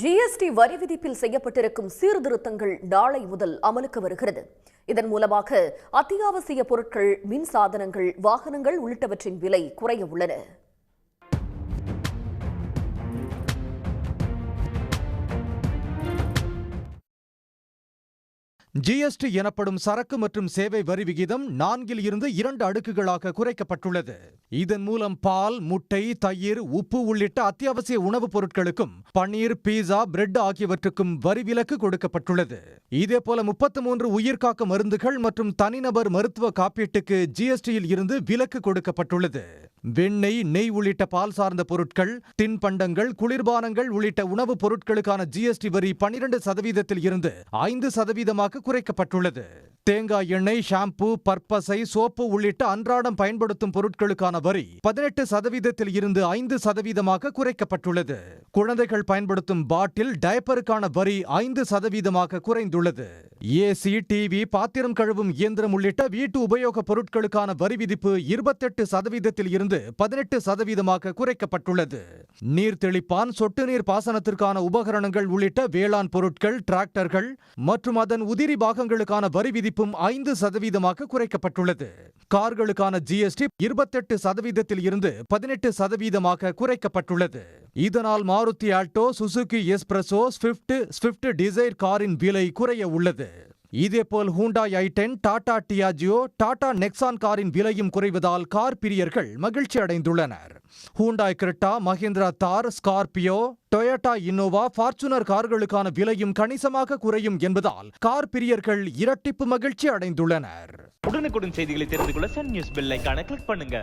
GST வரி விதிப்பில் செய்யப்பட்டிருக்கும் சீர்திருத்தங்கள் நாளை முதல் அமலுக்கு வருகிறது. இதன் மூலமாக அத்தியாவசிய பொருட்கள், மின் சாதனங்கள், வாகனங்கள் உள்ளிட்டவற்றின் விலை குறைய உள்ளன. ஜிஎஸ்டி எனப்படும் சரக்கு மற்றும் சேவை வரி விகிதம் 4 இருந்து 2 அடுக்குகளாக குறைக்கப்பட்டுள்ளது. இதன் மூலம் பால், முட்டை, தயிர், உப்பு உள்ளிட்ட அத்தியாவசிய உணவுப் பொருட்களுக்கும் பன்னீர், பீஸா, பிரெட் ஆகியவற்றுக்கும் வரி விலக்கு கொடுக்கப்பட்டுள்ளது. இதேபோல 33 உயிர்காக்க மருந்துகள் மற்றும் தனிநபர் மருத்துவ காப்பீட்டுக்கு ஜிஎஸ்டியில் இருந்து விலக்கு கொடுக்கப்பட்டுள்ளது. வெண்ணெய், நெய் உள்ளிட்ட பால் சார்ந்த பொருட்கள், தின்பண்டங்கள், குளிர்பானங்கள் உள்ளிட்ட உணவுப் பொருட்களுக்கான ஜிஎஸ்டி வரி 12% இருந்து 5% குறைக்கப்பட்டுள்ளது. தேங்காய் எண்ணெய், ஷாம்பு, பற்பசை, சோப்பு உள்ளிட்ட அன்றாடம் பயன்படுத்தும் பொருட்களுக்கான வரி 18% இருந்து 5% குறைக்கப்பட்டுள்ளது. குழந்தைகள் பயன்படுத்தும் பாட்டில், டயப்பருக்கான வரி 5% குறைந்துள்ளது. ஏசி, டிவி, பாத்திரம் கழுவும் இயந்திரம் உள்ளிட்ட வீட்டு உபயோக பொருட்களுக்கான வரி விதிப்பு 28% இருந்து 18% குறைக்கப்பட்டுள்ளது. நீர் தெளிப்பான், சொட்டு நீர் பாசனத்திற்கான உபகரணங்கள் உள்ளிட்ட வேளாண் பொருட்கள், டிராக்டர்கள் மற்றும் அதன் உதிரி பாகங்களுக்கான வரி விதிப்பும் 5% குறைக்கப்பட்டுள்ளது. கார்களுக்கான ஜிஎஸ்டி 28% இருந்து 18% குறைக்கப்பட்டுள்ளது. இதனால் Maruti Alto, Suzuki Espresso, Swift Dzire காரின் விலை குறைய உள்ளது. இதேபோல் Hyundai i10, Tata Tiago, Tata Nexon காரின் விலையும் குறைவதால் கார் பிரியர்கள் மகிழ்ச்சி அடைந்துள்ளனர். ஹூண்டாய் கிரெட்டா, மஹிந்திரா தார், ஸ்கார்பியோ, டொயோட்டா இன்னோவா, ஃபார்ச்சுனர் கார்களுக்கான விலையும் கணிசமாக குறையும் என்பதால் கார் பிரியர்கள் இரட்டிப்பு மகிழ்ச்சி அடைந்துள்ளனர். உடனுக்குடன் செய்திகளை தெரிந்து கொள்ள சன் நியூஸ் பெல் ஐகானை கிளிக் பண்ணுங்க.